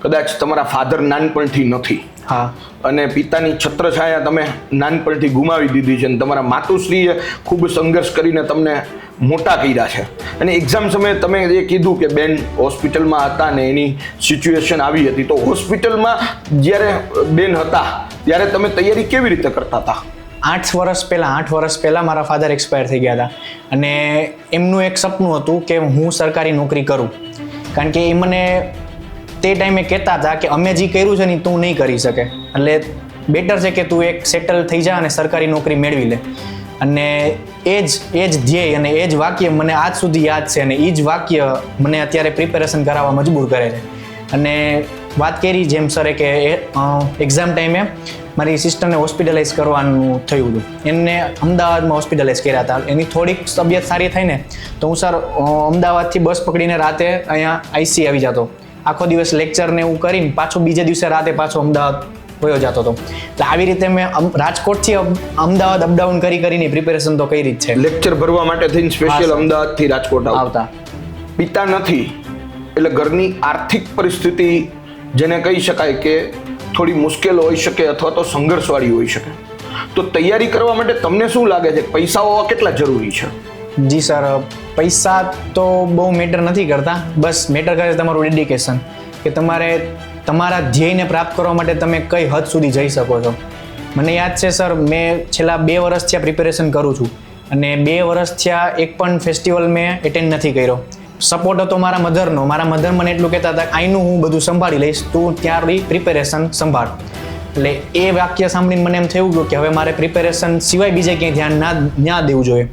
કદાચ તમારા ફાધર નાનપણથી નથી હા અને પિતાની છત્રછાયા તમે નાનપણથી ગુમાવી દીધી છે અને તમારા માતુશ્રીએ ખૂબ સંઘર્ષ કરીને તમને મોટા કર્યા છે અને એક્ઝામ સમયે તમે જે કીધું કે બેન હોસ્પિટલમાં હતા ને એની સિચ્યુએશન આવી હતી, તો હોસ્પિટલમાં જ્યારે બેન હતા ત્યારે તમે તૈયારી કેવી રીતે કરતા હતા? 8 વર્ષ પહેલાં મારા ફાધર એક્સપાયર થઈ ગયા હતા અને એમનું એક સપનું હતું કે હું સરકારી નોકરી કરું, કારણ કે એ મને તે ટાઈમે કહેતા હતા કે અમે જે કર્યું છે ને તું નહીં કરી શકે, એટલે બેટર છે કે તું એક સેટલ થઈ જા અને સરકારી નોકરી મેળવી લે. અને એ જ ધ્યેય અને એ જ વાક્ય મને આજ સુધી યાદ છે અને એ જ વાક્ય મને અત્યારે પ્રિપેરેશન કરાવવા મજબૂર કરે છે. અને વાત કરી જેમ સરે કે એક્ઝામ ટાઈમે મારી સિસ્ટરને હોસ્પિટલાઇઝ કરવાનું થયું હતું, એમને અમદાવાદમાં હોસ્પિટલાઇઝ કર્યા હતા. એની થોડીક તબિયત સારી થઈ ને તો હું સર અમદાવાદથી બસ પકડીને રાતે અહીંયા આઈસી આવી જતો, આખો દિવસ લેક્ચર ને એવું કરીને પાછો બીજે દિવસે રાતે પાછો અમદાવાદ વયો જતો હતો. એટલે આવી રીતે મેં રાજકોટથી અમદાવાદ અપડાઉન કરીને પ્રિપેરેશન તો કરી જ છે. લેક્ચર ભરવા માટે થઈને સ્પેશિયલ અમદાવાદથી રાજકોટ આવતા. પિતા નથી એટલે ઘરની આર્થિક પરિસ્થિતિ જેને કહી શકાય કે થોડી મુશ્કેલ હોઈ શકે અથવા તો સંઘર્ષવાળી હોઈ શકે, તો તૈયારી કરવા માટે તમને શું લાગે છે પૈસાઓ કેટલા જરૂરી છે? જી સર, પૈસા તો બહુ મેટર નથી કરતા, બસ મેટર કરે છે તમારું ડેડિકેશન, કે તમારે તમારા ધ્યેયને પ્રાપ્ત કરવા માટે તમે કઈ હદ સુધી જઈ શકો છો. મને યાદ છે સર, મેં છેલ્લા 2 વર્ષ થયા પ્રિપેરેશન કરું છું અને 2 વર્ષ થયા એક પણ ફેસ્ટિવલ મેં એટેન્ડ નથી કર્યો. સપોર્ટ હતો મારા મધરનો. મારા મધર મને એટલું કહેતા હતા આઈનું હું બધું સંભાળી લઈશ, તું ત્યારથી પ્રિપેરેશન સંભાળ. એટલે એ વાક્ય સાંભળીને મને એમ થયું કે હવે મારે પ્રિપેરેશન સિવાય બીજે ક્યાંય ધ્યાન ના દેવું જોઈએ.